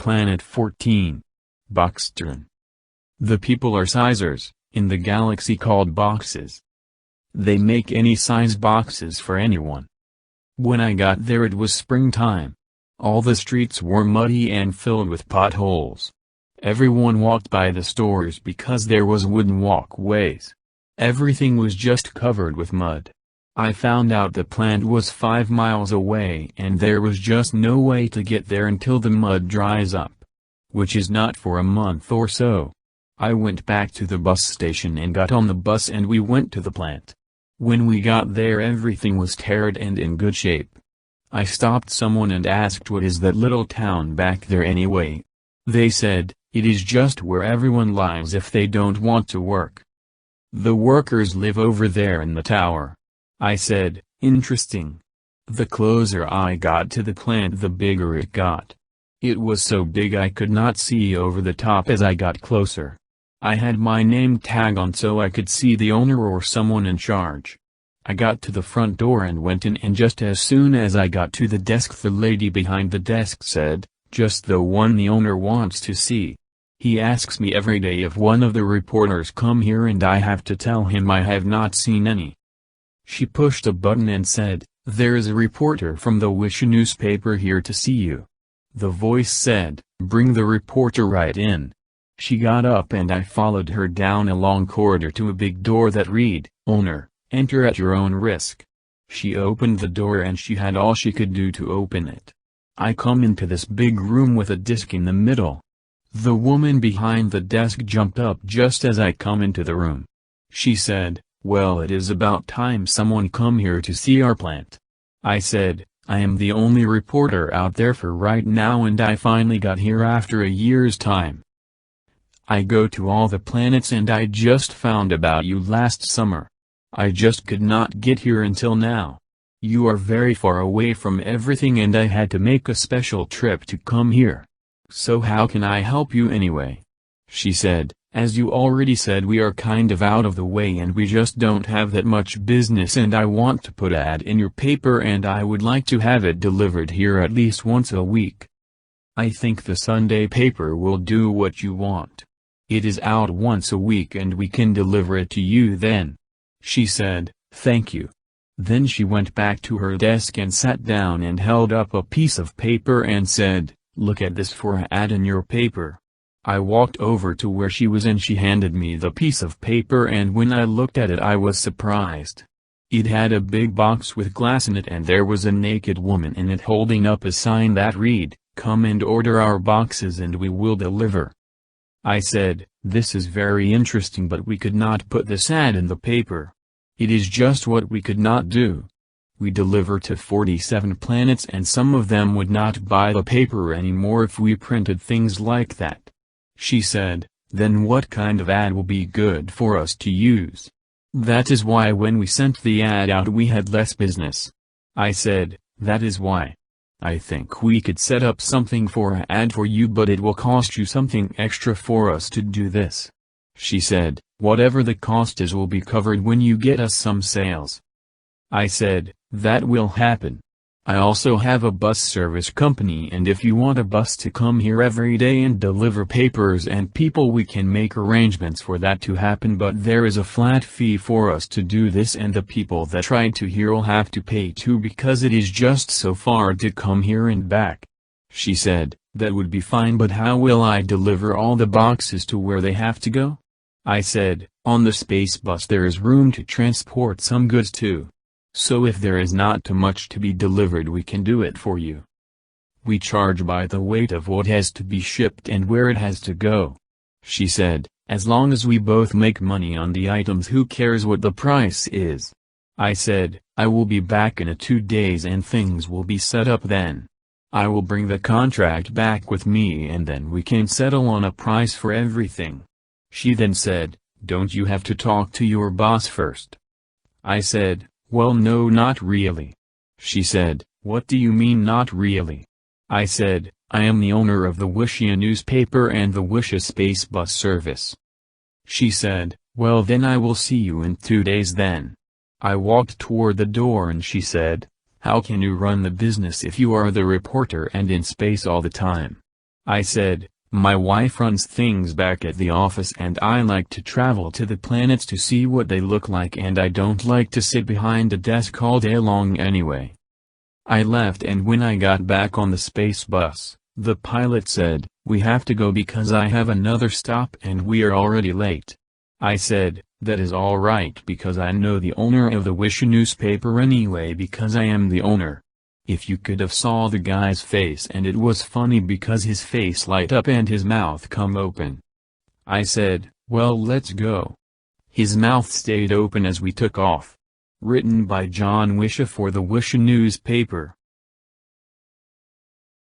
Planet 14. Boxtron. The people are sizers, in the galaxy called boxes. They make any size boxes for anyone. When I got there it was springtime. All the streets were muddy and filled with potholes. Everyone walked by the stores because there was wooden walkways. Everything was just covered with mud. I found out the plant was 5 miles away and there was just no way to get there until the mud dries up. Which is not for a month or so. I went back to the bus station and got on the bus and we went to the plant. When we got there everything was tarred and in good shape. I stopped someone and asked, what is that little town back there anyway? They said, it is just where everyone lives if they don't want to work. The workers live over there in the tower. I said, interesting. The closer I got to the plant the bigger it got. It was so big I could not see over the top as I got closer. I had my name tag on so I could see the owner or someone in charge. I got to the front door and went in, and just as soon as I got to the desk the lady behind the desk said, just the one the owner wants to see. He asks me every day if one of the reporters come here and I have to tell him I have not seen any. She pushed a button and said, there is a reporter from the Wisha newspaper here to see you. The voice said, bring the reporter right in. She got up and I followed her down a long corridor to a big door that read, Owner, enter at your own risk. She opened the door and she had all she could do to open it. I come into this big room with a desk in the middle. The woman behind the desk jumped up just as I come into the room. She said, well, it is about time someone come here to see our plant. I said, I am the only reporter out there for right now and I finally got here after a year's time. I go to all the planets and I just found about you last summer. I just could not get here until now. You are very far away from everything and I had to make a special trip to come here. So how can I help you anyway? She said, as you already said, we are kind of out of the way and we just don't have that much business and I want to put an ad in your paper and I would like to have it delivered here at least once a week. I think the Sunday paper will do what you want. It is out once a week and we can deliver it to you then. She said, thank you. Then she went back to her desk and sat down and held up a piece of paper and said, look at this for an ad in your paper. I walked over to where she was and she handed me the piece of paper and when I looked at it I was surprised. It had a big box with glass in it and there was a naked woman in it holding up a sign that read, come and order our boxes and we will deliver. I said, this is very interesting but we could not put this ad in the paper. It is just what we could not do. We deliver to 47 planets and some of them would not buy the paper anymore if we printed things like that. She said, then what kind of ad will be good for us to use? That is why when we sent the ad out we had less business. I said, that is why. I think we could set up something for an ad for you but it will cost you something extra for us to do this. She said, whatever the cost is will be covered when you get us some sales. I said, that will happen. I also have a bus service company and if you want a bus to come here every day and deliver papers and people we can make arrangements for that to happen but there is a flat fee for us to do this and the people that try to here will have to pay too because it is just so far to come here and back. She said, that would be fine but how will I deliver all the boxes to where they have to go? I said, on the space bus there is room to transport some goods too. So if there is not too much to be delivered we can do it for you. We charge by the weight of what has to be shipped and where it has to go. She said, as long as we both make money on the items who cares what the price is. I said, I will be back in 2 days and things will be set up then. I will bring the contract back with me and then we can settle on a price for everything. She then said, don't you have to talk to your boss first? I said, well no not really. She said, what do you mean not really? I said, I am the owner of the Wisha newspaper and the Wisha space bus service. She said, well then I will see you in 2 days then. I walked toward the door and she said, how can you run the business if you are the reporter and in space all the time? I said, my wife runs things back at the office and I like to travel to the planets to see what they look like, and I don't like to sit behind a desk all day long anyway. I left, and when I got back on the space bus, the pilot said, we have to go because I have another stop and we are already late. I said, that is all right because I know the owner of the Wisha newspaper anyway because I am the owner. If you could have saw the guy's face, and it was funny because his face light up and his mouth come open. I said, well, let's go. His mouth stayed open as we took off. Written by John Wisha for the Wisha newspaper.